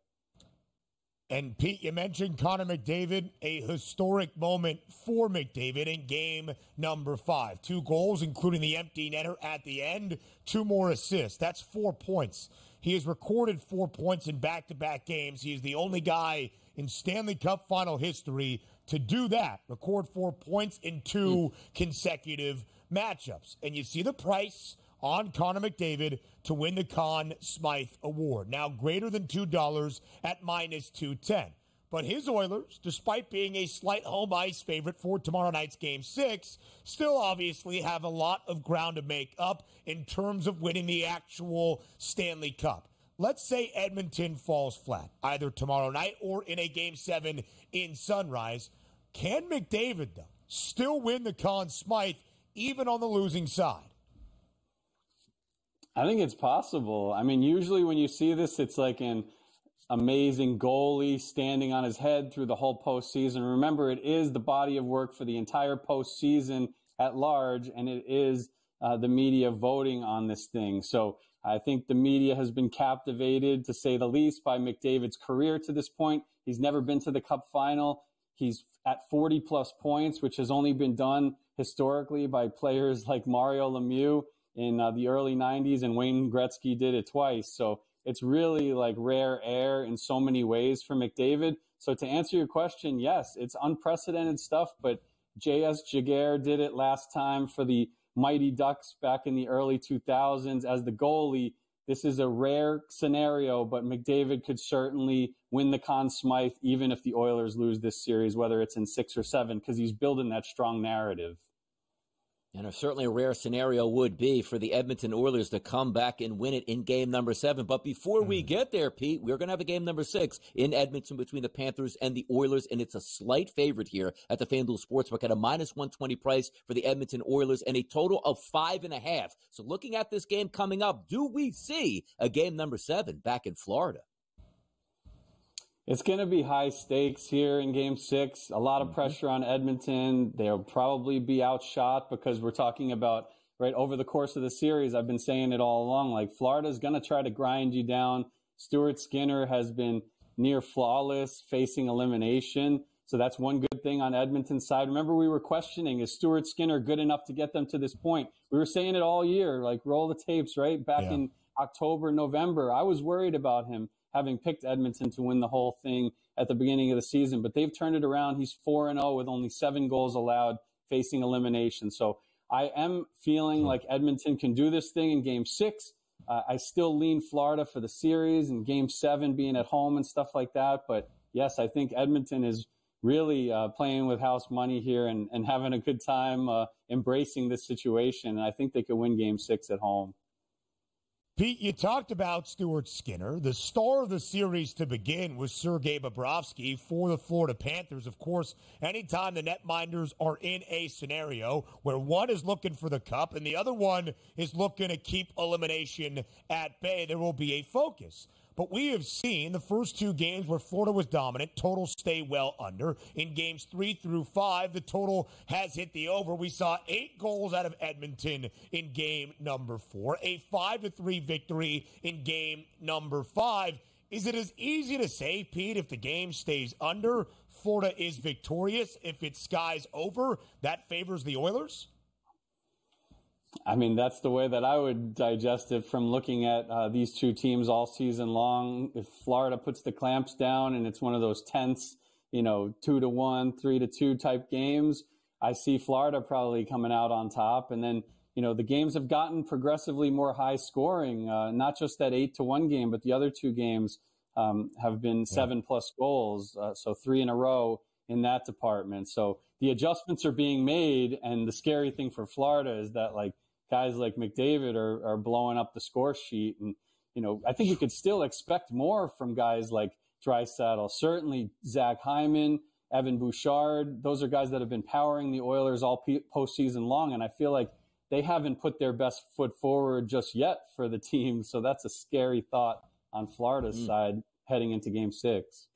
And Pete, you mentioned Connor McDavid, a historic moment for McDavid in game number 5. 2 goals, including the empty netter at the end, 2 more assists. That's 4 points. He has recorded 4 points in back-to-back games. He is the only guy in Stanley Cup Final history to do that, record 4 points in 2 consecutive matchups. And you see the price on Connor McDavid to win the Conn Smythe Award. Now greater than $2 at minus 210. But his Oilers, despite being a slight home ice favorite for tomorrow night's Game 6, still obviously have a lot of ground to make up in terms of winning the actual Stanley Cup. Let's say Edmonton falls flat, either tomorrow night or in a Game 7 in Sunrise. Can McDavid, though, still win the Conn Smythe, even on the losing side? I think it's possible. I mean, usually when you see this, it's like an amazing goalie standing on his head through the whole postseason. Remember, it is the body of work for the entire postseason at large, and it is the media voting on this thing. So I think the media has been captivated, to say the least, by McDavid's career to this point. He's never been to the Cup Final. He's at 40-plus points, which has only been done historically by players like Mario Lemieux in the early 90s, and Wayne Gretzky did it twice. So it's really like rare air in so many ways for McDavid. So to answer your question, yes, it's unprecedented stuff, but J.S. Jaguar did it last time for the Mighty Ducks back in the early 2000s as the goalie. This is a rare scenario, but McDavid could certainly win the Conn Smythe even if the Oilers lose this series, whether it's in 6 or 7, because he's building that strong narrative. And certainly a rare scenario would be for the Edmonton Oilers to come back and win it in game number 7. But before we get there, Pete, we're going to have a game number 6 in Edmonton between the Panthers and the Oilers, and it's a slight favorite here at the FanDuel Sportsbook at a minus 120 price for the Edmonton Oilers and a total of 5.5. So looking at this game coming up, do we see a game number 7 back in Florida? It's going to be high stakes here in Game 6. A lot of pressure on Edmonton. They'll probably be outshot because we're talking about, right, over the course of the series, I've been saying it all along, like Florida's going to try to grind you down. Stuart Skinner has been near flawless, facing elimination. So that's one good thing on Edmonton's side. Remember, we were questioning, is Stuart Skinner good enough to get them to this point? We were saying it all year, like roll the tapes, right? Back in October, November, I was worried about him, having picked Edmonton to win the whole thing at the beginning of the season. But they've turned it around. He's 4-0 with only 7 goals allowed, facing elimination. So I am feeling like Edmonton can do this thing in Game 6. I still lean Florida for the series and Game 7 being at home and stuff like that. But yes, I think Edmonton is really playing with house money here and having a good time embracing this situation. And I think they could win Game 6 at home. Pete, you talked about Stuart Skinner. The star of the series to begin was Sergei Bobrovsky for the Florida Panthers. Of course, anytime the netminders are in a scenario where one is looking for the cup and the other one is looking to keep elimination at bay, there will be a focus. But we have seen the first two games where Florida was dominant, total stay well under. In games 3 through 5, the total has hit the over. We saw 8 goals out of Edmonton in game number 4, a 5-3 victory in game number 5. Is it as easy to say, Pete, if the game stays under, Florida is victorious? If it skies over, that favors the Oilers? I mean, that's the way that I would digest it from looking at these two teams all season long. If Florida puts the clamps down and it's one of those tense, 2-1, 3-2 type games, I see Florida probably coming out on top. And then, the games have gotten progressively more high scoring, not just that 8-1 game, but the other two games have been 7+ goals. So 3 in a row in that department. So the adjustments are being made. And the scary thing for Florida is that guys like McDavid are blowing up the score sheet. And, I think you could still expect more from guys like Draisaitl, certainly Zach Hyman, Evan Bouchard. Those are guys that have been powering the Oilers all postseason long. And I feel like they haven't put their best foot forward just yet for the team. So that's a scary thought on Florida's side heading into game 6.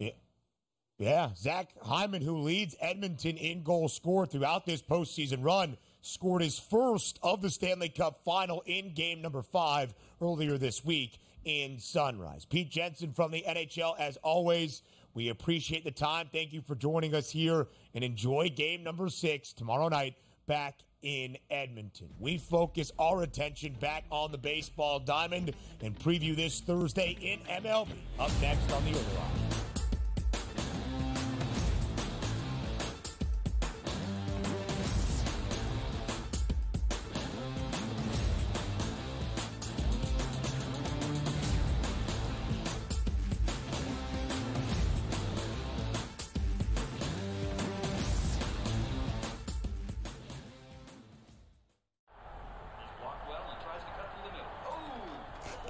Yeah, Zach Hyman, who leads Edmonton in goals scored throughout this postseason run, scored his first of the Stanley Cup Final in game number 5 earlier this week in Sunrise. Pete Jensen from the NHL, as always, we appreciate the time. Thank you for joining us here, and enjoy game number 6 tomorrow night back in Edmonton. We focus our attention back on the baseball diamond and preview this Thursday in MLB. Up next on the Early Line.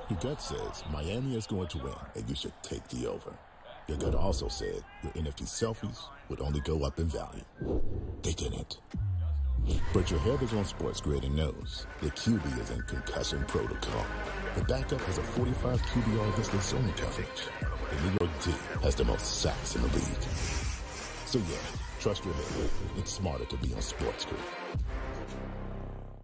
Your gut says Miami is going to win, and you should take the over. Your gut also said your NFT selfies would only go up in value. They didn't. But your head is on SportsGrid and knows the QB is in concussion protocol. The backup has a 45 QBR against the zone coverage. The New York D has the most sacks in the league. So yeah, trust your head. It's smarter to be on SportsGrid.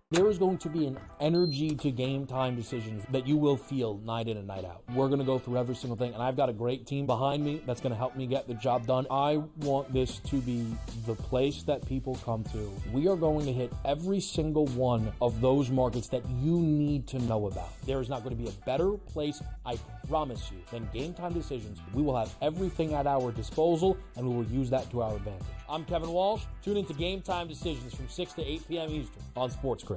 There is going to be an energy to game time decisions that you will feel night in and night out. We're going to go through every single thing, and I've got a great team behind me that's going to help me get the job done. I want this to be the place that people come to. We are going to hit every single one of those markets that you need to know about. There is not going to be a better place, I promise you, than Game Time Decisions. We will have everything at our disposal, and we will use that to our advantage. I'm Kevin Walsh. Tune into Game Time Decisions from 6 to 8 p.m. Eastern on SportsGrid.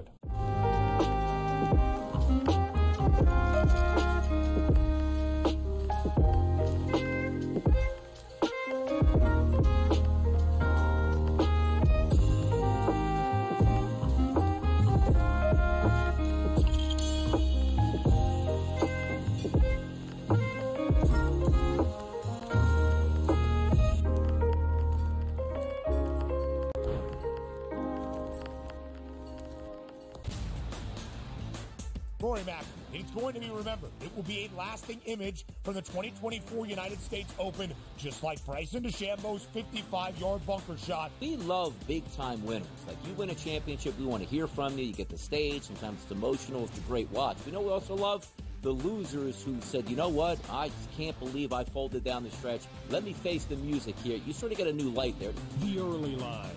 It's going to be remembered. It will be a lasting image from the 2024 United States Open, just like Bryson DeChambeau's 55-yard bunker shot. We love big-time winners. Like, you win a championship, we want to hear from you. You get the stage. Sometimes it's emotional. It's a great watch. We know we also love the losers who said, you know what, I just can't believe I folded down the stretch. Let me face the music here. You sort of get a new light there. The Early Line,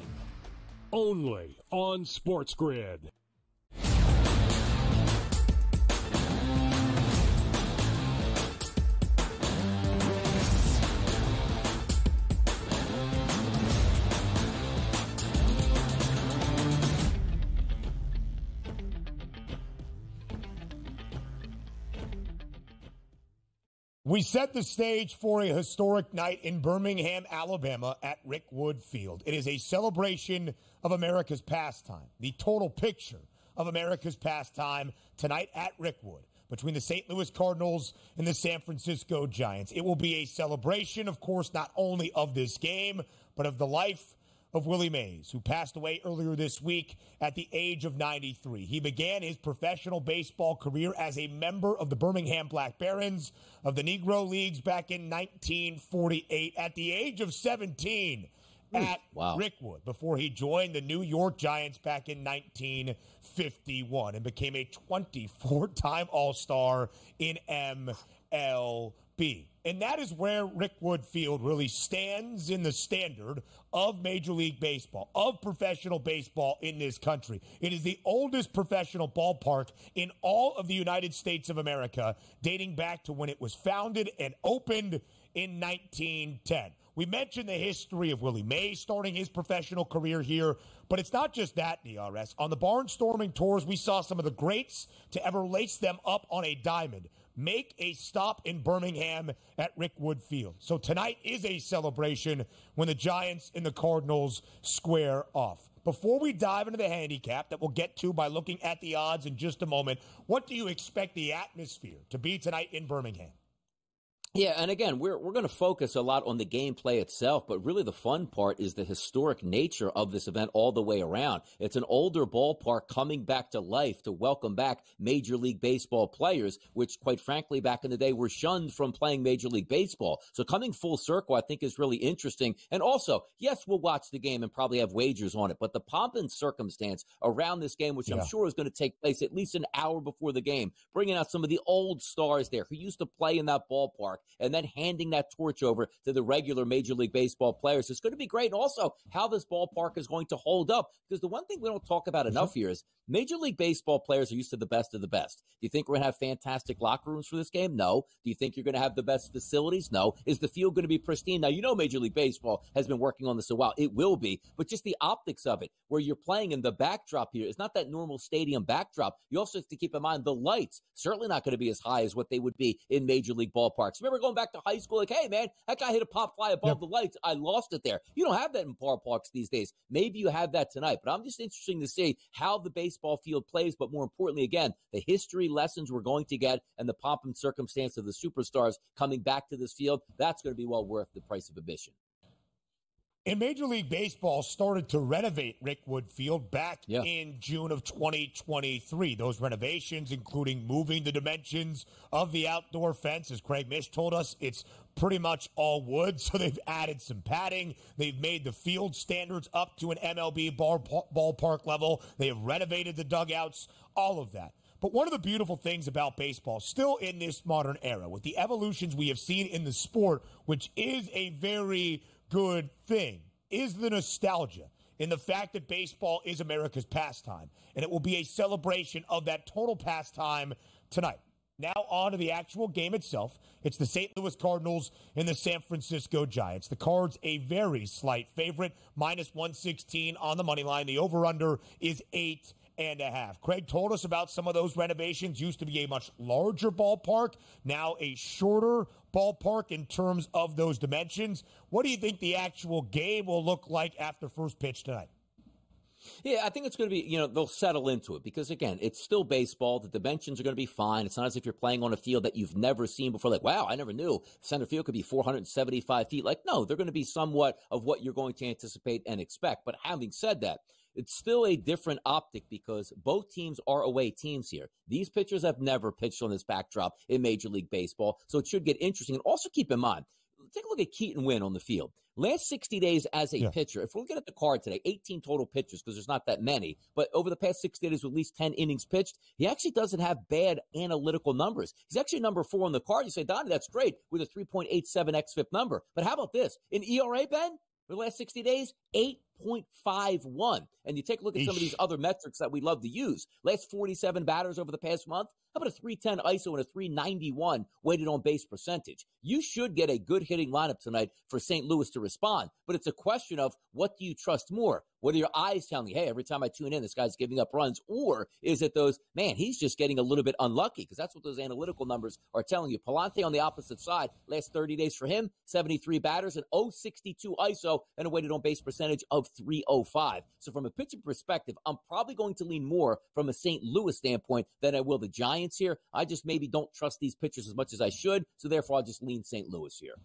only on SportsGrid. We set the stage for a historic night in Birmingham, Alabama at Rick Wood Field. It is a celebration of America's pastime, the total picture of America's pastime tonight at Rick Wood, between the St. Louis Cardinals and the San Francisco Giants. It will be a celebration, of course, not only of this game, but of the life of Willie Mays, who passed away earlier this week at the age of 93. He began his professional baseball career as a member of the Birmingham Black Barons of the Negro Leagues back in 1948 at the age of 17 at Rickwood before he joined the New York Giants back in 1951 and became a 24-time All-Star in MLB. And that is where Rickwood Field really stands in the standard of Major League Baseball, of professional baseball in this country. It is the oldest professional ballpark in all of the United States of America, dating back to when it was founded and opened in 1910. We mentioned the history of Willie Mays starting his professional career here, but it's not just that, DRS. On the barnstorming tours, we saw some of the greats to ever lace them up on a diamond make a stop in Birmingham at Rickwood Field. So tonight is a celebration when the Giants and the Cardinals square off. Before we dive into the handicap that we'll get to by looking at the odds in just a moment, what do you expect the atmosphere to be tonight in Birmingham? Yeah, and again, we're going to focus a lot on the gameplay itself, but really the fun part is the historic nature of this event all the way around. It's an older ballpark coming back to life to welcome back Major League Baseball players, which, quite frankly, back in the day were shunned from playing Major League Baseball. So coming full circle, I think, is really interesting. And also, yes, we'll watch the game and probably have wagers on it, but the pomp and circumstance around this game, which I'm sure is going to take place at least an hour before the game, bringing out some of the old stars there who used to play in that ballpark, and then handing that torch over to the regular Major League Baseball players. It's going to be great. And also how this ballpark is going to hold up. Because the one thing we don't talk about enough here is Major League Baseball players are used to the best of the best. Do you think we're going to have fantastic locker rooms for this game? No. Do you think you're going to have the best facilities? No. Is the field going to be pristine? Now, you know Major League Baseball has been working on this a while. It will be. But just the optics of it, where you're playing in the backdrop here, is not that normal stadium backdrop. You also have to keep in mind the lights. Certainly not going to be as high as what they would be in Major League ballparks. Remember going back to high school, like, hey, man, that guy hit a pop fly above the lights. I lost it there. You don't have that in ballparks these days. Maybe you have that tonight. But I'm just interested to see how the baseball field plays, but more importantly, again, the history lessons we're going to get and the pomp and circumstance of the superstars coming back to this field. That's going to be well worth the price of admission. And Major League Baseball started to renovate Rickwood Field back in June of 2023. Those renovations, including moving the dimensions of the outdoor fence, as Craig Mish told us, it's pretty much all wood, so they've added some padding. They've made the field standards up to an MLB ballpark level. They have renovated the dugouts, all of that. But one of the beautiful things about baseball, still in this modern era, with the evolutions we have seen in the sport, which is a very good thing, is the nostalgia in the fact that baseball is America's pastime, and it will be a celebration of that total pastime tonight. Now on to the actual game itself. It's the St. Louis Cardinals and the San Francisco Giants. The Cards a very slight favorite, -116 on the money line. The over-under is 8.5. Craig told us about some of those renovations. Used to be a much larger ballpark, now a shorter ballpark in terms of those dimensions. What do you think the actual game will look like after first pitch tonight? Yeah, I think it's going to be, they'll settle into it because, again, it's still baseball. The dimensions are going to be fine. It's not as if you're playing on a field that you've never seen before. Like, wow, I never knew center field could be 475 feet. Like, no, they're going to be somewhat of what you're going to anticipate and expect. But having said that, it's still a different optic because both teams are away teams here. These pitchers have never pitched on this backdrop in Major League Baseball, so it should get interesting. And also keep in mind, take a look at Keaton Winn on the field. Last 60 days as a pitcher, if we're looking at the card today, 18 total pitchers because there's not that many, but over the past 60 days with at least 10 innings pitched, he actually doesn't have bad analytical numbers. He's actually number 4 on the card. You say, Donnie, that's great with a 3.87 xFIP number. But how about this? In ERA, Ben, for the last 60 days, 8.51. And you take a look at some of these other metrics that we love to use. Last 47 batters over the past month. How about a 310 ISO and a 391 weighted on base percentage? You should get a good hitting lineup tonight for St. Louis to respond. But it's a question of what do you trust more? What are your eyes telling you? Hey, every time I tune in, this guy's giving up runs. Or is it those, man, he's just getting a little bit unlucky because that's what those analytical numbers are telling you. Palante on the opposite side, last 30 days for him, 73 batters, an 0.62 ISO, and a weighted on base percentage of of 305. So from a pitching perspective, I'm probably going to lean more from a St. Louis standpoint than I will the Giants here. I just maybe don't trust these pitchers as much as I should, so therefore I'll just lean St. Louis here.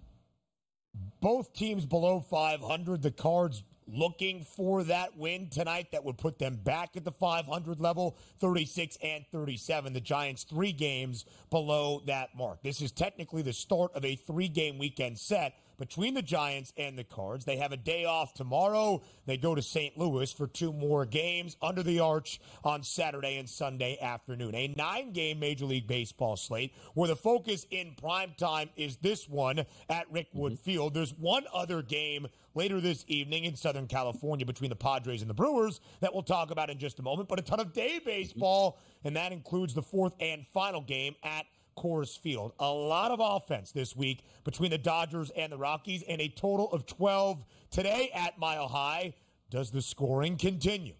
Both teams below 500. The Cards looking for that win tonight that would put them back at the 500 level, 36 and 37. The Giants 3 games below that mark. This is technically the start of a 3-game weekend set between the Giants and the Cards. They have a day off tomorrow. They go to St. Louis for 2 more games under the arch on Saturday and Sunday afternoon. A 9-game Major League Baseball slate where the focus in prime time is this one at Rickwood Field. There's one other game later this evening in Southern California between the Padres and the Brewers that we'll talk about in just a moment, but a ton of day baseball, and that includes the 4th and final game at Coors Field. A lot of offense this week between the Dodgers and the Rockies, and a total of 12 today at Mile High. Does the scoring continue?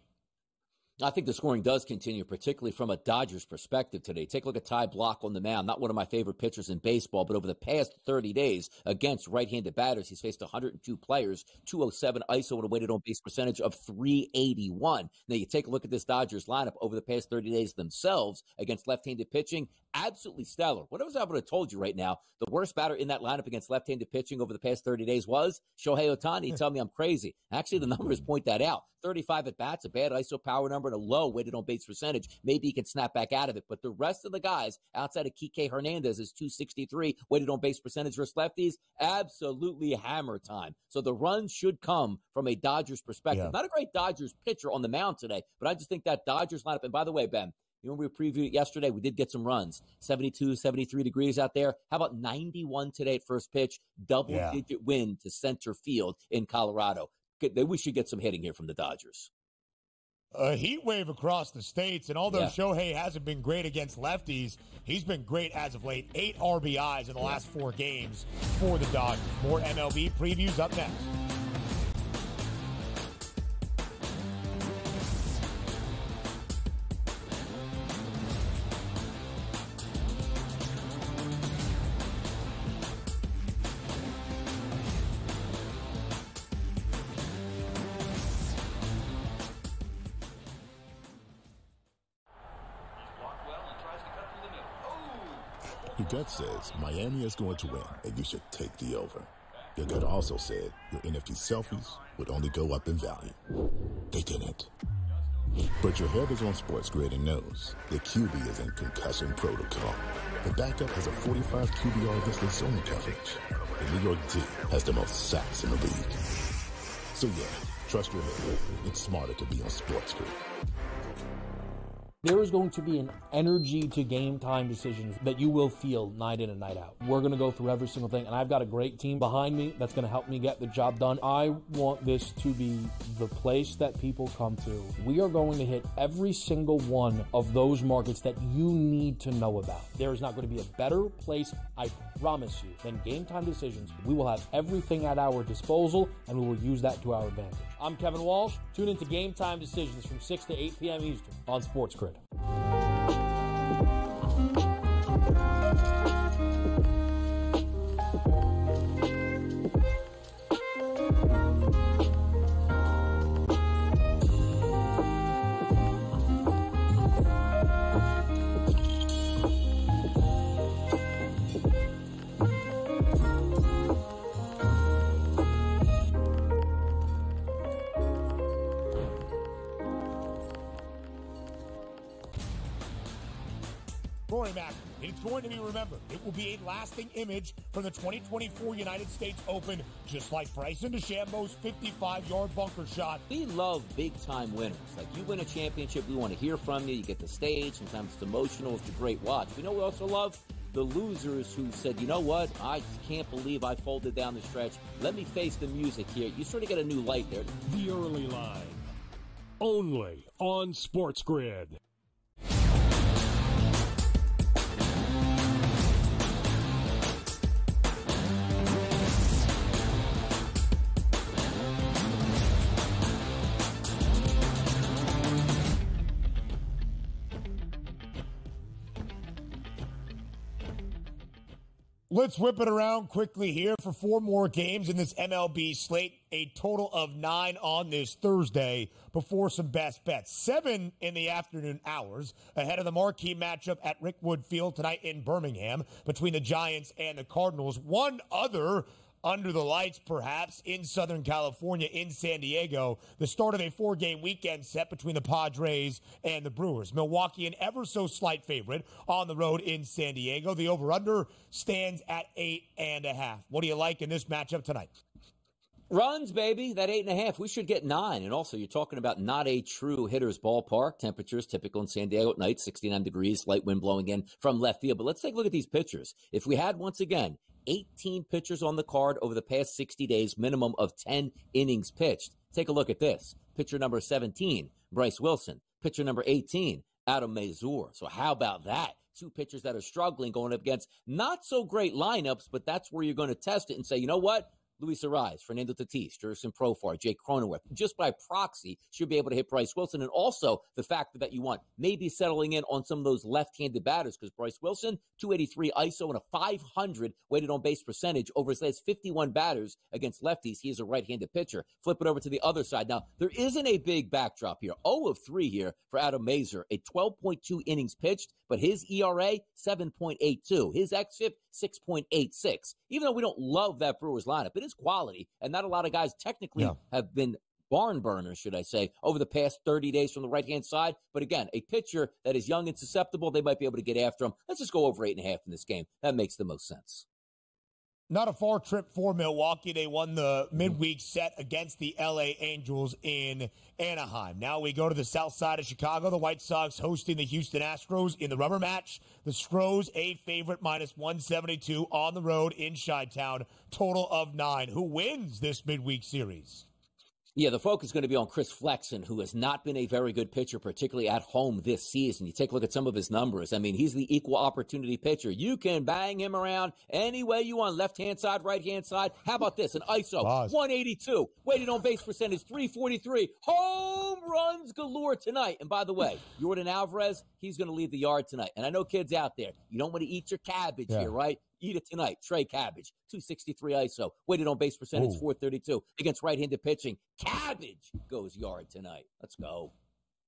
I think the scoring does continue, particularly from a Dodgers perspective today. Take a look at Ty Block on the mound, not one of my favorite pitchers in baseball, but over the past 30 days against right-handed batters, he's faced 102 players, 207 ISO with a weighted on-base percentage of 381. Now, you take a look at this Dodgers lineup over the past 30 days themselves against left-handed pitching, absolutely stellar. What I was able to told you right now, the worst batter in that lineup against left-handed pitching over the past 30 days was Shohei Ohtani. You tell me I'm crazy. Actually, the numbers point that out. 35 at-bats, a bad ISO power number, and a low weighted on-base percentage. Maybe he can snap back out of it. But the rest of the guys outside of Kike Hernandez is 263 weighted on-base percentage versus lefties. Absolutely hammer time. So the runs should come from a Dodgers perspective. Yeah. Not a great Dodgers pitcher on the mound today, but I just think that Dodgers lineup, and by the way, Ben, you know, we previewed it yesterday. We did get some runs, 72, 73 degrees out there. How about 91 today at first pitch? Double-digit wind to center field in Colorado. We should get some hitting here from the Dodgers. A heat wave across the states, and although Shohei hasn't been great against lefties, he's been great as of late. 8 RBIs in the last 4 games for the Dodgers. More MLB previews up next. Your gut says Miami is going to win, and you should take the over. Your gut also said your NFT selfies would only go up in value. They didn't. But your head is on SportsGrid and knows the QB is in concussion protocol. The backup has a 45 QBR against the zone coverage. The New York D has the most sacks in the league. So yeah, trust your head. It's smarter to be on SportsGrid. There is going to be an energy to game time decisions that you will feel night in and night out. We're going to go through every single thing, and I've got a great team behind me that's going to help me get the job done. I want this to be the place that people come to. We are going to hit every single one of those markets that you need to know about. There is not going to be a better place, I promise you, than Game Time Decisions. We will have everything at our disposal, and we will use that to our advantage. I'm Kevin Walsh. Tune into Game Time Decisions from 6 to 8 p.m. Eastern on SportsGrid. It's going to be remembered. It will be a lasting image from the 2024 United States Open, just like Bryson DeChambeau's 55-yard bunker shot. We love big-time winners. Like, you win a championship, we want to hear from you. You get the stage. Sometimes it's emotional. It's a great watch. We know we also love the losers who said, you know what, I can't believe I folded down the stretch. Let me face the music here. You sort of get a new light there. The Early Line, only on SportsGrid. Let's whip it around quickly here for 4 more games in this MLB slate. a total of 9 on this Thursday before some best bets. 7 in the afternoon hours ahead of the marquee matchup at Rickwood Field tonight in Birmingham between the Giants and the Cardinals. One other under the lights, perhaps, in Southern California, in San Diego, the start of a 4-game weekend set between the Padres and the Brewers. Milwaukee, an ever so slight favorite on the road in San Diego. The over-under stands at 8.5. What do you like in this matchup tonight? Runs, baby. That 8.5. We should get 9. And also, you're talking about not a true hitter's ballpark. Temperatures typical in San Diego at night, 69 degrees, light wind blowing in from left field. But let's take a look at these pitchers. If we had, once again, 18 pitchers on the card over the past 60 days, minimum of 10 innings pitched. Take a look at this. Pitcher number 17, Bryce Wilson. Pitcher number 18, Adam Mazur. So how about that? 2 pitchers that are struggling going up against not so great lineups, but that's where you're going to test it and say, you know what? Luis Arraez, Fernando Tatis, Jurickson Profar, Jake Cronenworth, just by proxy, should be able to hit Bryce Wilson. And also the factor that you want, maybe settling in on some of those left-handed batters, because Bryce Wilson, 283 ISO and a 500 weighted on base percentage over his last 51 batters against lefties. He is a right-handed pitcher. Flip it over to the other side. Now, there isn't a big backdrop here. 0 of 3 here for Adam Mazur, a 12.2 innings pitched, but his ERA, 7.82. His xFIP, 6.86. Even though we don't love that Brewers lineup, it is quality, and not a lot of guys technically have been barn burners, should I say, over the past 30 days from the right-hand side. But again, a pitcher that is young and susceptible, they might be able to get after him. Let's just go over 8.5 in this game. That makes the most sense. Not a far trip for Milwaukee. They won the midweek set against the LA Angels in Anaheim. Now we go to the south side of Chicago. The White Sox hosting the Houston Astros in the rubber match. The Stros, a favorite, minus 172 on the road in Chi-Town. Total of 9. Who wins this midweek series? Yeah, the focus is going to be on Chris Flexen, who has not been a very good pitcher, particularly at home this season. You take a look at some of his numbers. I mean, he's the equal opportunity pitcher. You can bang him around any way you want, left-hand side, right-hand side. How about this? An ISO, 182, weighted on base percentage, 343. Home runs galore tonight. And by the way, Jordan Alvarez, he's going to leave the yard tonight. And I know kids out there, you don't want to eat your cabbage here, right? Eat it tonight. Trey Cabbage, 263 ISO, weighted on base percentage, 432 against right-handed pitching. Cabbage goes yard tonight. Let's go.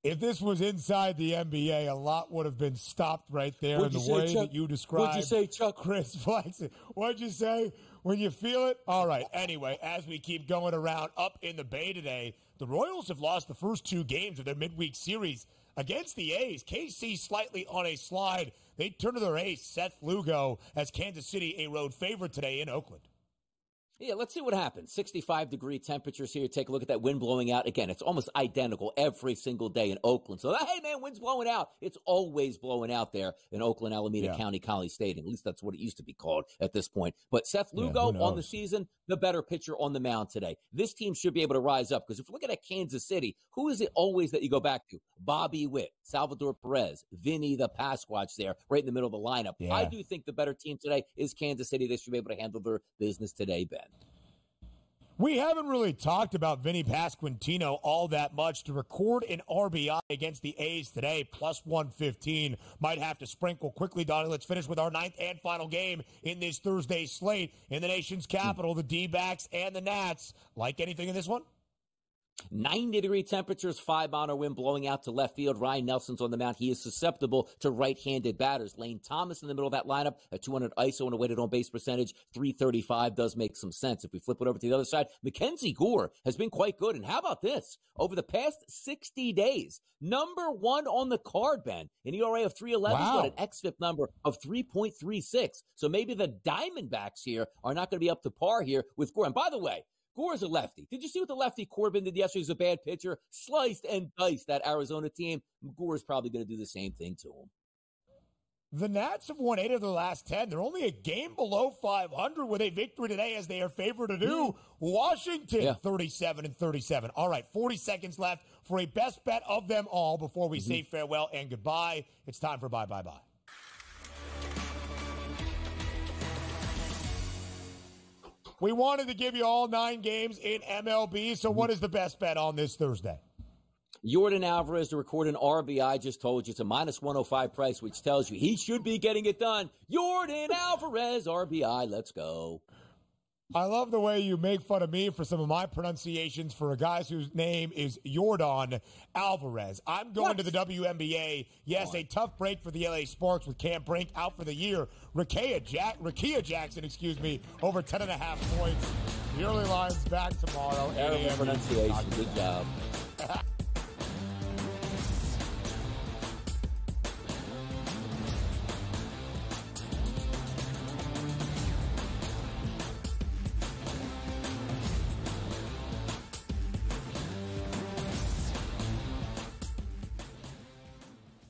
If this was inside the NBA, a lot would have been stopped right there in the way that you described. What'd you say, Chuck? Chris Flexen. What'd you say? When you feel it? All right. Anyway, as we keep going around up in the Bay today, the Royals have lost the first 2 games of their midweek series against the A's. KC slightly on a slide. They turn to their ace, Seth Lugo, as Kansas City a road favorite today in Oakland. Yeah, let's see what happens. 65-degree temperatures here. Take a look at that wind blowing out. Again, it's almost identical every single day in Oakland. So, hey, man, wind's blowing out. It's always blowing out there in Oakland, Alameda County, College Stadium. At least that's what it used to be called at this point. But Seth Lugo on the season, the better pitcher on the mound today. This team should be able to rise up, because if you look at Kansas City, who is it always that you go back to? Bobby Witt, Salvador Perez, Vinny the Pasquatch there, right in the middle of the lineup. Yeah. I do think the better team today is Kansas City. They should be able to handle their business today, Ben. We haven't really talked about Vinny Pasquantino all that much. To record an RBI against the A's today, plus 115. Might have to sprinkle quickly, Donnie. Let's finish with our 9th and final game in this Thursday slate in the nation's capital, the D-backs and the Nats. Like anything in this one? 90-degree temperatures, 5-mile wind blowing out to left field. Ryan Nelson's on the mound. He is susceptible to right-handed batters. Lane Thomas in the middle of that lineup, a 200 ISO and a weighted on base percentage, 335 does make some sense. If we flip it over to the other side, Mackenzie Gore has been quite good. And how about this? Over the past 60 days, number 1 on the card, Ben, an ERA of 3.11, but an xFIP number of 3.36. So maybe the Diamondbacks here are not going to be up to par here with Gore. And by the way, Gore's a lefty. Did you see what the lefty Corbin did yesterday? He's a bad pitcher. Sliced and diced that Arizona team. Gore's probably going to do the same thing to him. The Nats have won 8 of their last 10. They're only a game below 500 with a victory today, as they are favored to do. Washington, 37-37. All right, 40 seconds left for a best bet of them all before we say farewell and goodbye. It's time for bye. We wanted to give you all 9 games in MLB, so what is the best bet on this Thursday? Jordan Alvarez to record an RBI. I just told you it's a minus 105 price, which tells you he should be getting it done. Jordan Alvarez, RBI, let's go. I love the way you make fun of me for some of my pronunciations for a guy whose name is Yordan Alvarez. I'm going to the WNBA. Yes, a tough break for the LA Sparks with Cam Brink out for the year. Rakia Jackson, over 10.5 points. The early line's back tomorrow. Terrible pronunciation. Good job.